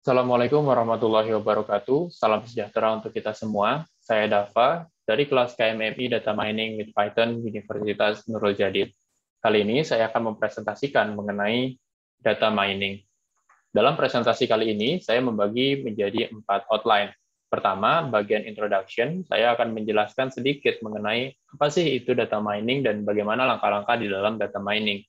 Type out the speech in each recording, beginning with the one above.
Assalamualaikum warahmatullahi wabarakatuh. Salam sejahtera untuk kita semua. Saya Dava dari kelas KMMI Data Mining with Python Universitas Nurul Jadid. Kali ini saya akan mempresentasikan mengenai data mining. Dalam presentasi kali ini, saya membagi menjadi 4 outline. Pertama, bagian introduction, saya akan menjelaskan sedikit mengenai apa sih itu data mining dan bagaimana langkah-langkah di dalam data mining.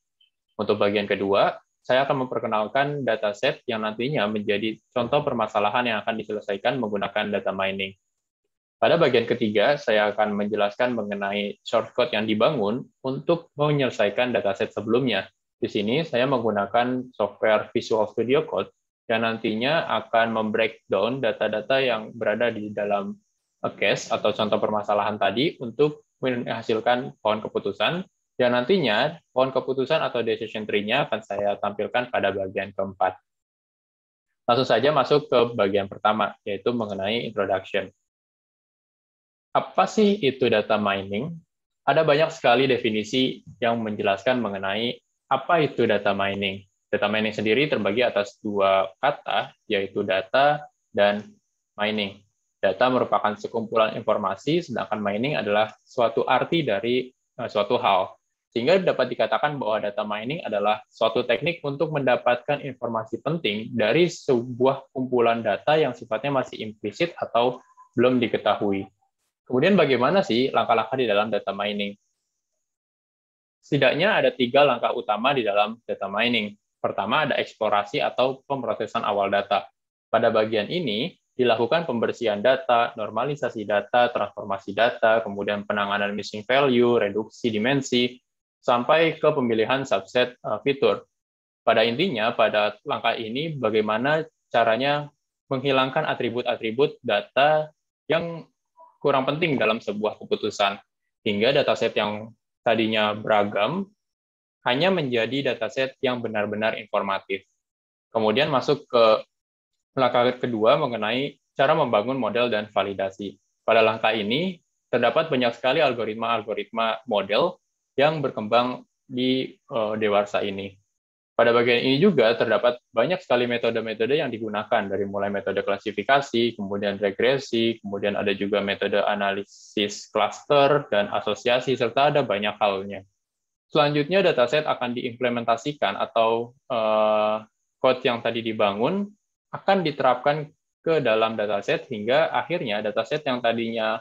Untuk bagian kedua, saya akan memperkenalkan dataset yang nantinya menjadi contoh permasalahan yang akan diselesaikan menggunakan data mining. Pada bagian ketiga, saya akan menjelaskan mengenai shortcut yang dibangun untuk menyelesaikan dataset sebelumnya. Di sini, saya menggunakan software Visual Studio Code yang nantinya akan membreakdown data-data yang berada di dalam case atau contoh permasalahan tadi untuk menghasilkan pohon keputusan, yang nantinya pohon keputusan atau decision tree-nya akan saya tampilkan pada bagian keempat. Langsung saja masuk ke bagian pertama, yaitu mengenai introduction. Apa sih itu data mining? Ada banyak sekali definisi yang menjelaskan mengenai apa itu data mining. Data mining sendiri terbagi atas dua kata, yaitu data dan mining. Data merupakan sekumpulan informasi, sedangkan mining adalah suatu arti dari suatu hal. Sehingga dapat dikatakan bahwa data mining adalah suatu teknik untuk mendapatkan informasi penting dari sebuah kumpulan data yang sifatnya masih implisit atau belum diketahui. Kemudian bagaimana sih langkah-langkah di dalam data mining? Setidaknya ada 3 langkah utama di dalam data mining. Pertama ada eksplorasi atau pemrosesan awal data. Pada bagian ini dilakukan pembersihan data, normalisasi data, transformasi data, kemudian penanganan missing value, reduksi dimensi, sampai ke pemilihan subset fitur. Pada intinya, pada langkah ini bagaimana caranya menghilangkan atribut-atribut data yang kurang penting dalam sebuah keputusan, hingga dataset yang tadinya beragam hanya menjadi dataset yang benar-benar informatif. Kemudian masuk ke langkah kedua mengenai cara membangun model dan validasi. Pada langkah ini, terdapat banyak sekali algoritma-algoritma model yang berkembang di dewasa ini. Pada bagian ini juga terdapat banyak sekali metode-metode yang digunakan, dari mulai metode klasifikasi, kemudian regresi, kemudian ada juga metode analisis cluster dan asosiasi, serta ada banyak halnya. Selanjutnya, dataset akan diimplementasikan atau code yang tadi dibangun akan diterapkan ke dalam dataset hingga akhirnya dataset yang tadinya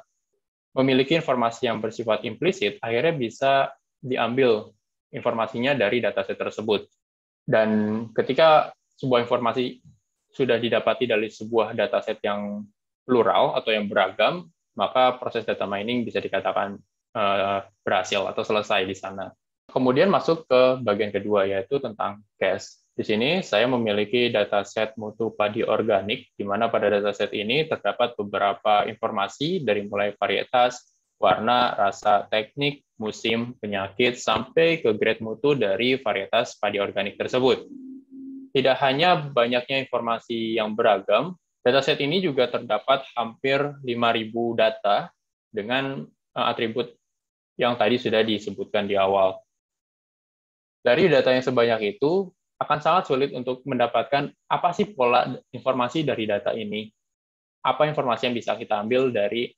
memiliki informasi yang bersifat implisit akhirnya bisa diambil informasinya dari dataset tersebut. Dan ketika sebuah informasi sudah didapati dari sebuah dataset yang plural atau yang beragam, maka proses data mining bisa dikatakan berhasil atau selesai di sana. Kemudian masuk ke bagian kedua, yaitu tentang cache. Di sini saya memiliki dataset mutu padi organik, di mana pada dataset ini terdapat beberapa informasi dari mulai varietas, warna, rasa, teknik, musim, penyakit, sampai ke grade mutu dari varietas padi organik tersebut. Tidak hanya banyaknya informasi yang beragam, dataset ini juga terdapat hampir 5.000 data dengan atribut yang tadi sudah disebutkan di awal. Dari data yang sebanyak itu, akan sangat sulit untuk mendapatkan apa sih pola informasi dari data ini. Apa informasi yang bisa kita ambil dari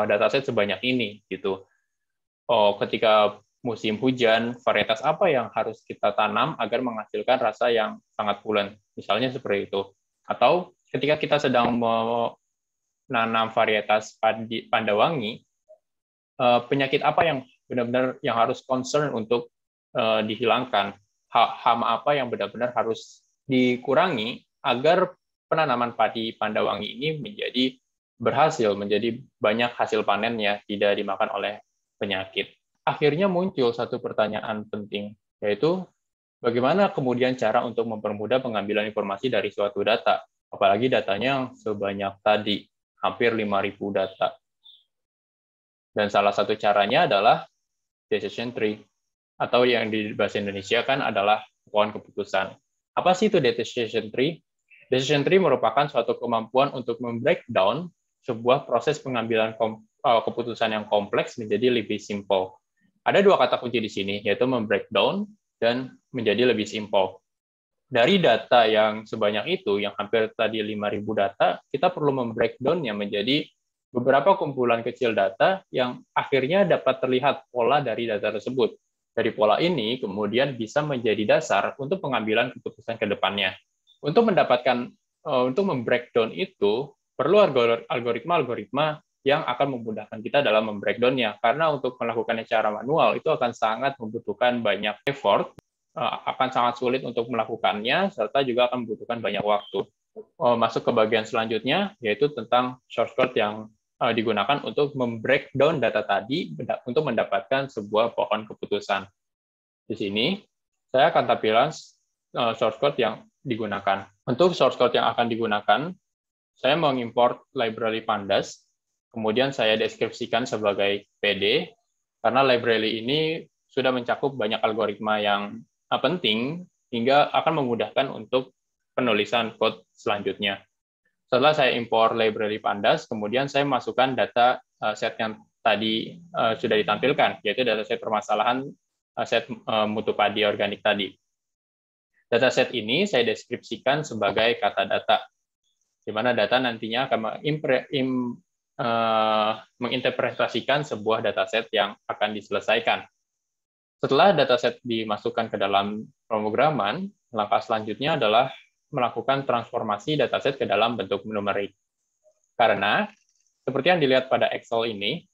dataset sebanyak ini gitu. Ketika musim hujan, varietas apa yang harus kita tanam agar menghasilkan rasa yang sangat pulen, misalnya seperti itu. Atau ketika kita sedang menanam varietas pandawangi, penyakit apa yang benar-benar yang harus concern untuk dihilangkan, hama apa yang benar-benar harus dikurangi agar penanaman padi pandawangi ini menjadi berhasil, menjadi banyak hasil panennya, tidak dimakan oleh penyakit. Akhirnya muncul satu pertanyaan penting, yaitu bagaimana kemudian cara untuk mempermudah pengambilan informasi dari suatu data, apalagi datanya yang sebanyak tadi, hampir 5.000 data. Dan salah satu caranya adalah decision tree, atau yang di bahasa Indonesia kan adalah pohon keputusan. Apa sih itu decision tree? Decision tree merupakan suatu kemampuan untuk membreakdown sebuah proses pengambilan keputusan yang kompleks menjadi lebih simple. Ada dua kata kunci di sini, yaitu membreakdown dan menjadi lebih simple. Dari data yang sebanyak itu, yang hampir tadi 5.000 data, kita perlu membreakdown-nya menjadi beberapa kumpulan kecil data yang akhirnya dapat terlihat pola dari data tersebut. Dari pola ini kemudian bisa menjadi dasar untuk pengambilan keputusan ke depannya. Untuk membreakdown itu, perlu algoritma-algoritma yang akan memudahkan kita dalam membreakdown-nya. Karena untuk melakukannya secara manual, itu akan sangat membutuhkan banyak effort, akan sangat sulit untuk melakukannya, serta juga akan membutuhkan banyak waktu. Masuk ke bagian selanjutnya, yaitu tentang shortcut yang digunakan untuk membreakdown data tadi untuk mendapatkan sebuah pohon keputusan. Di sini, saya akan tampilkan shortcut yang digunakan. Untuk shortcut yang akan digunakan, saya mengimport library Pandas, kemudian saya deskripsikan sebagai PD, karena library ini sudah mencakup banyak algoritma yang penting, hingga akan memudahkan untuk penulisan code selanjutnya. Setelah saya import library Pandas, kemudian saya masukkan data set yang tadi sudah ditampilkan, yaitu dataset permasalahan set mutu padi organik tadi. Dataset ini saya deskripsikan sebagai kata data, di mana data nantinya akan menginterpretasikan sebuah dataset yang akan diselesaikan. Setelah dataset dimasukkan ke dalam pemrograman, langkah selanjutnya adalah melakukan transformasi dataset ke dalam bentuk numerik. Karena, seperti yang dilihat pada Excel ini,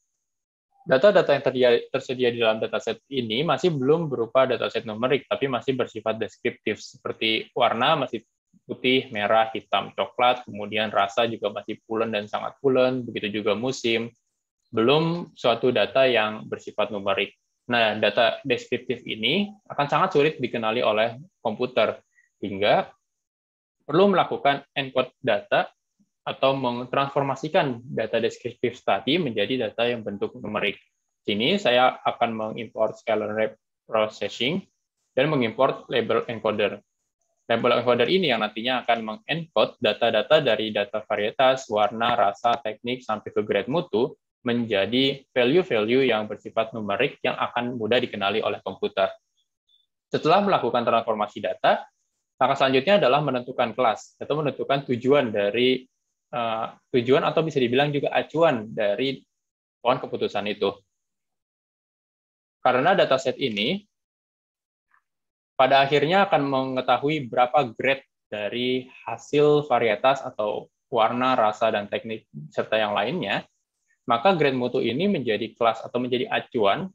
data-data yang tersedia di dalam dataset ini masih belum berupa dataset numerik, tapi masih bersifat deskriptif, seperti warna masih putih, merah, hitam, coklat, kemudian rasa juga masih pulen dan sangat pulen, begitu juga musim, belum suatu data yang bersifat numerik. Nah, data deskriptif ini akan sangat sulit dikenali oleh komputer, hingga perlu melakukan encode data atau mentransformasikan data deskriptif tadi menjadi data yang bentuk numerik. Sini saya akan mengimport scalar processing dan mengimport label encoder. Label encoder ini yang nantinya akan mengencode data-data dari data varietas, warna, rasa, teknik, sampai ke grade mutu, menjadi value-value yang bersifat numerik yang akan mudah dikenali oleh komputer. Setelah melakukan transformasi data, langkah selanjutnya adalah menentukan kelas atau menentukan tujuan dari tujuan atau bisa dibilang juga acuan dari pohon keputusan itu. Karena dataset ini pada akhirnya akan mengetahui berapa grade dari hasil varietas atau warna, rasa, dan teknik serta yang lainnya, maka grade mutu ini menjadi kelas atau menjadi acuan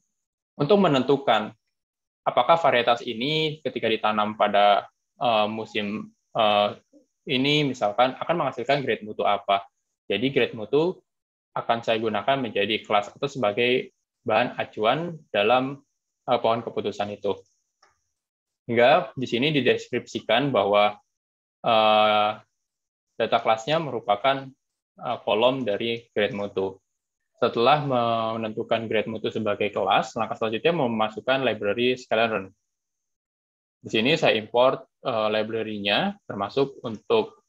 untuk menentukan apakah varietas ini ketika ditanam pada musim ini misalkan akan menghasilkan grade mutu apa. Jadi grade mutu akan saya gunakan menjadi kelas atau sebagai bahan acuan dalam pohon keputusan itu. Hingga di sini dideskripsikan bahwa data kelasnya merupakan kolom dari grade mutu. Setelah menentukan grade mutu sebagai kelas, langkah selanjutnya memasukkan library Scaleron. Di sini saya import library-nya, termasuk untuk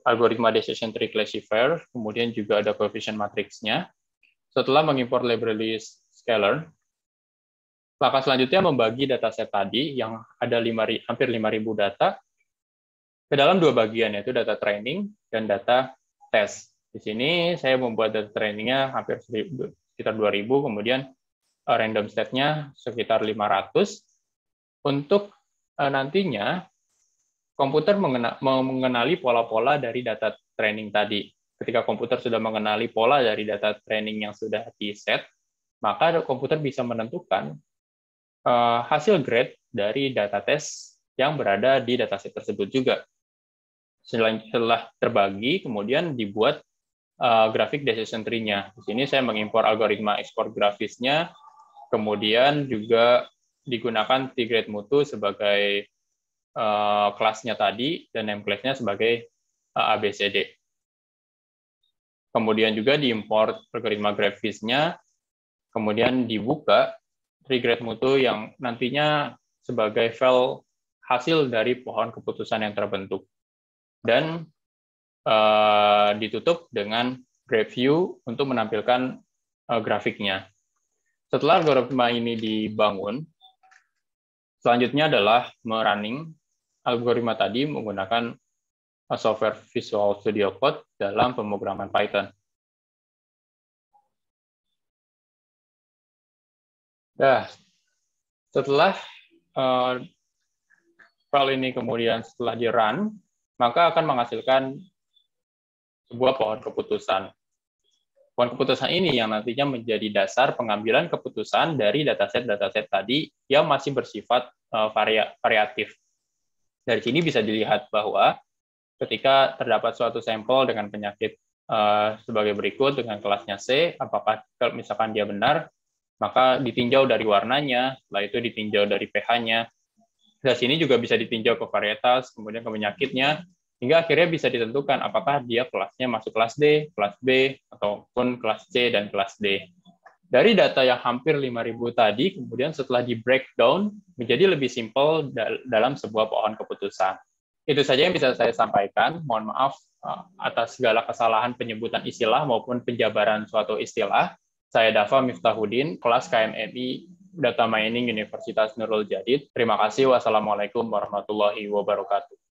algoritma decision tree classifier, kemudian juga ada coefficient matrix-nya. Setelah mengimport library Scaleron, langkah selanjutnya membagi dataset tadi yang ada hampir 5.000 data ke dalam dua bagian, yaitu data training dan data test. Di sini saya membuat data trainingnya hampir sekitar 2.000, kemudian random state-nya sekitar 500. Untuk nantinya komputer mengenali pola-pola dari data training tadi. Ketika komputer sudah mengenali pola dari data training yang sudah di-set, maka komputer bisa menentukan hasil grade dari data test yang berada di dataset tersebut juga. Setelah terbagi, kemudian dibuat grafik decision tree-nya. Di sini saya mengimpor algoritma ekspor grafisnya, kemudian juga digunakan T-grade mutu sebagai kelasnya tadi, dan name class-nya sebagai ABCD. Kemudian juga diimport algoritma grafisnya, kemudian dibuka T-grade mutu yang nantinya sebagai file hasil dari pohon keputusan yang terbentuk. Dan ditutup dengan graph view untuk menampilkan grafiknya. Setelah algoritma ini dibangun, selanjutnya adalah merunning algoritma tadi menggunakan software Visual Studio Code dalam pemrograman Python. Nah, setelah file ini kemudian setelah di-run, maka akan menghasilkan sebuah pohon keputusan. Pohon keputusan ini yang nantinya menjadi dasar pengambilan keputusan dari dataset-dataset tadi yang masih bersifat variatif. Dari sini bisa dilihat bahwa ketika terdapat suatu sampel dengan penyakit sebagai berikut dengan kelasnya C, apakah kalau misalkan dia benar, maka ditinjau dari warnanya, setelah itu ditinjau dari pH-nya. Dari sini juga bisa ditinjau ke varietas, kemudian ke penyakitnya, hingga akhirnya bisa ditentukan apakah dia kelasnya masuk kelas D, kelas B, ataupun kelas C dan kelas D. Dari data yang hampir 5.000 tadi, kemudian setelah di breakdown, menjadi lebih simpel dalam sebuah pohon keputusan. Itu saja yang bisa saya sampaikan. Mohon maaf atas segala kesalahan penyebutan istilah maupun penjabaran suatu istilah. Saya Dava Miftahudin, kelas KMMI Data Mining Universitas Nurul Jadid. Terima kasih. Wassalamualaikum warahmatullahi wabarakatuh.